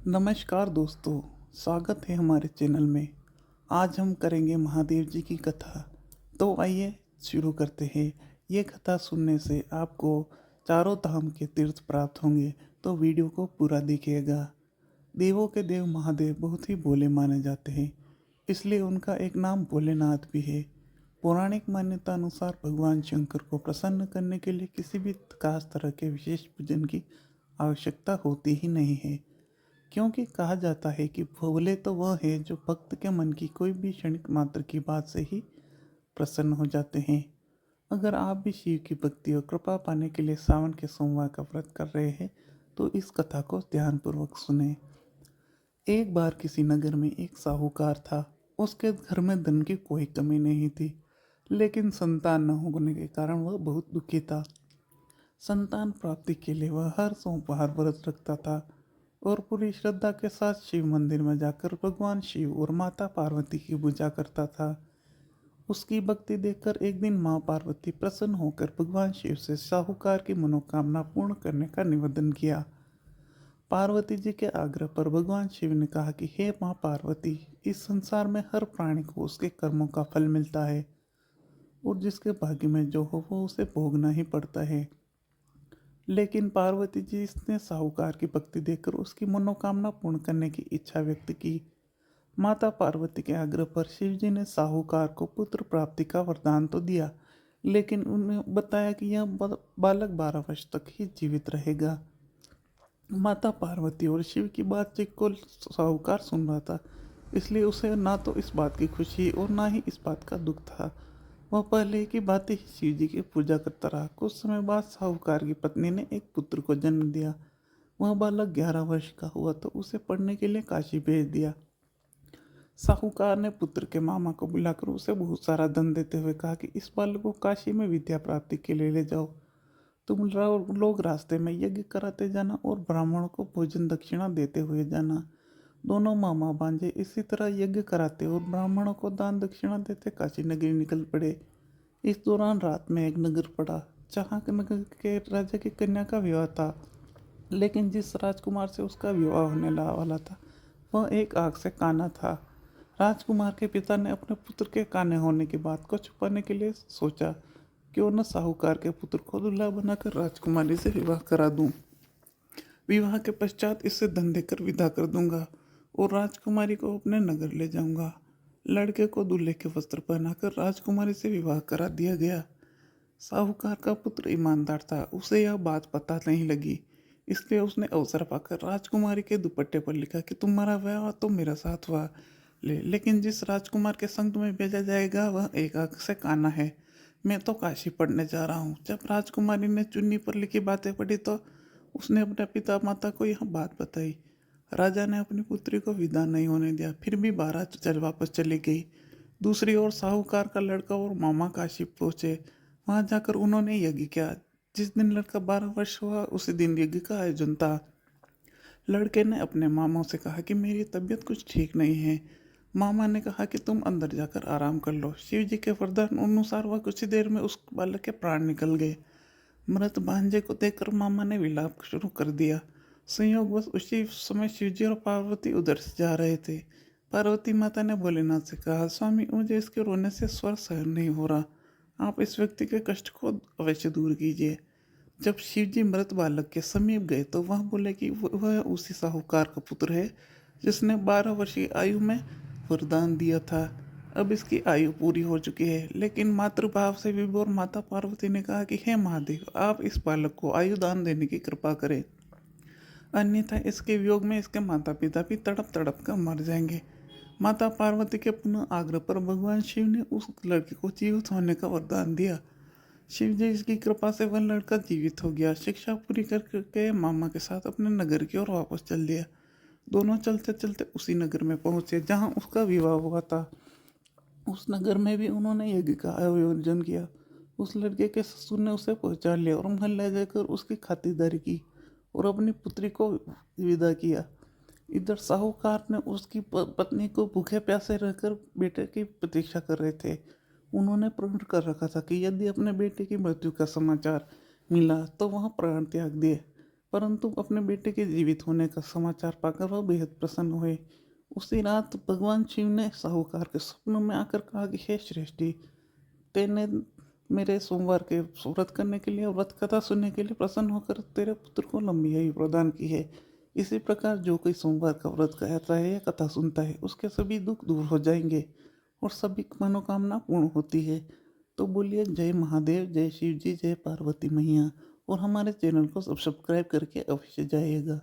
नमस्कार दोस्तों, स्वागत है हमारे चैनल में। आज हम करेंगे महादेव जी की कथा। तो आइए शुरू करते हैं। ये कथा सुनने से आपको चारों धाम के तीर्थ प्राप्त होंगे, तो वीडियो को पूरा देखिएगा। देवों के देव महादेव बहुत ही भोले माने जाते हैं, इसलिए उनका एक नाम भोलेनाथ भी है। पौराणिक मान्यता अनुसार भगवान शंकर को प्रसन्न करने के लिए किसी भी खास तरह के विशेष पूजन की आवश्यकता होती ही नहीं है, क्योंकि कहा जाता है कि भोले तो वह है जो भक्त के मन की कोई भी क्षणिक मात्र की बात से ही प्रसन्न हो जाते हैं। अगर आप भी शिव की भक्ति और कृपा पाने के लिए सावन के सोमवार का व्रत कर रहे हैं, तो इस कथा को ध्यानपूर्वक सुने। एक बार किसी नगर में एक साहूकार था। उसके घर में धन की कोई कमी नहीं थी, लेकिन संतान न होने के कारण वह बहुत दुखी था। संतान प्राप्ति के लिए वह हर सोमवार व्रत रखता था और पूरी श्रद्धा के साथ शिव मंदिर में जाकर भगवान शिव और माता पार्वती की पूजा करता था। उसकी भक्ति देखकर एक दिन माँ पार्वती प्रसन्न होकर भगवान शिव से साहूकार की मनोकामना पूर्ण करने का निवेदन किया। पार्वती जी के आग्रह पर भगवान शिव ने कहा कि हे माँ पार्वती, इस संसार में हर प्राणी को उसके कर्मों का फल मिलता है और जिसके भाग्य में जो हो वो उसे भोगना ही पड़ता है। लेकिन पार्वती जी ने साहूकार की भक्ति देखकर उसकी मनोकामना पूर्ण करने की इच्छा व्यक्त की। माता पार्वती के आग्रह पर शिव जी ने साहूकार को पुत्र प्राप्ति का वरदान तो दिया, लेकिन उन्हें बताया कि यह बालक 12 वर्ष तक ही जीवित रहेगा। माता पार्वती और शिव की बातचीत को साहूकार सुन रहा था, इसलिए उसे ना तो इस बात की खुशी और ना ही इस बात का दुख था। वह पहले की भांति ही शिव जी की पूजा करता रहा। कुछ समय बाद साहूकार की पत्नी ने एक पुत्र को जन्म दिया। वह बालक 11 वर्ष का हुआ तो उसे पढ़ने के लिए काशी भेज दिया। साहूकार ने पुत्र के मामा को बुलाकर उसे बहुत सारा धन देते हुए कहा कि इस बालक को काशी में विद्या प्राप्ति के लिए ले जाओ। तुम लोग रास्ते में यज्ञ कराते जाना और ब्राह्मणों को भोजन दक्षिणा देते हुए जाना। दोनों मामा भांजे इसी तरह यज्ञ कराते और ब्राह्मणों को दान दक्षिणा देते काशी नगरी निकल पड़े। इस दौरान रात में एक नगर पड़ा, जहाँ के नगर के राजा की कन्या का विवाह था। लेकिन जिस राजकुमार से उसका विवाह होने वाला था, वह एक आग से काना था। राजकुमार के पिता ने अपने पुत्र के काने होने की बात को छुपाने के लिए सोचा, क्यों न साहूकार के पुत्र को दूल्हा बनाकर राजकुमारी से विवाह करा दूं। विवाह के पश्चात इससे धन देकर विदा कर दूंगा और राजकुमारी को अपने नगर ले जाऊंगा। लड़के को दूल्हे के वस्त्र पहनाकर राजकुमारी से विवाह करा दिया गया। साहूकार का पुत्र ईमानदार था, उसे यह बात पता नहीं लगी, इसलिए उसने अवसर पाकर राजकुमारी के दुपट्टे पर लिखा कि तुम्हारा विवाह तो मेरा साथ हुआ लेकिन जिस राजकुमार के संग तुम्हें भेजा जाएगा वह एक आंख से काना है। मैं तो काशी पढ़ने जा रहा हूँ। जब राजकुमारी ने चुन्नी पर लिखी बातें पढ़ी तो उसने अपने पिता माता को यह बात बताई। राजा ने अपनी पुत्री को विदा नहीं होने दिया, फिर भी बारात वापस चली गई। दूसरी ओर साहूकार का लड़का और मामा काशी पहुंचे। वहां जाकर उन्होंने यज्ञ किया। जिस दिन लड़का 12 वर्ष हुआ उसी दिन यज्ञ का आयोजन था। लड़के ने अपने मामा से कहा कि मेरी तबीयत कुछ ठीक नहीं है। मामा ने कहा कि तुम अंदर जाकर आराम कर लो। शिव जी के वरदान अनुसार वह कुछ ही देर में उस बालक के प्राण निकल गए। मृत भांजे को देखकर मामा ने विलाप शुरू कर दिया। संयोगवश उसी समय शिवजी और पार्वती उधर से जा रहे थे। पार्वती माता ने भोलेनाथ से कहा, स्वामी, मुझे इसके रोने से स्वर सहन नहीं हो रहा, आप इस व्यक्ति के कष्ट को अवश्य दूर कीजिए। जब शिवजी मृत बालक के समीप गए तो वह बोले कि वह उसी साहूकार का पुत्र है जिसने 12 वर्ष की आयु में वरदान दिया था। अब इसकी आयु पूरी हो चुकी है। लेकिन मातृभाव से विभोर माता पार्वती ने कहा कि हे महादेव, आप इस बालक को आयु दान देने की कृपा करें, अन्यथा इसके वियोग में इसके माता पिता भी तड़प तड़प कर मर जाएंगे। माता पार्वती के पुनः आग्रह पर भगवान शिव ने उस लड़के को जीवित होने का वरदान दिया। शिव जी की कृपा से वह लड़का जीवित हो गया। शिक्षा पूरी करके मामा के साथ अपने नगर की ओर वापस चल दिया। दोनों चलते चलते उसी नगर में पहुंचे जहां उसका विवाह हुआ था। उस नगर में भी उन्होंने यज्ञ का आयोजन किया। उस लड़के के ससुर ने उसे पहचान लिया और महल ले जाकर उसकी खातिरदारी की और अपनी पुत्री को विदा किया। इधर साहूकार ने उसकी पत्नी को भूखे प्यासे रहकर बेटे की प्रतीक्षा कर रहे थे। उन्होंने प्रण कर रखा था कि यदि अपने बेटे की मृत्यु का समाचार मिला तो वह प्राण त्याग दिए। परंतु अपने बेटे के जीवित होने का समाचार पाकर वह बेहद प्रसन्न हुए। उसी रात भगवान शिव ने साहूकार के स्वप्न में आकर कहा कि हे श्रेष्ठी, तेने मेरे सोमवार के व्रत करने के लिए और व्रत कथा सुनने के लिए प्रसन्न होकर तेरे पुत्र को लंबी आयु प्रदान की है। इसी प्रकार जो कोई सोमवार का व्रत करता है या कथा सुनता है उसके सभी दुख दूर हो जाएंगे और सभी मनोकामना पूर्ण होती है। तो बोलिए जय महादेव, जय शिव जी, जय पार्वती मैया। और हमारे चैनल को सब्सक्राइब करके अवश्य जाइएगा।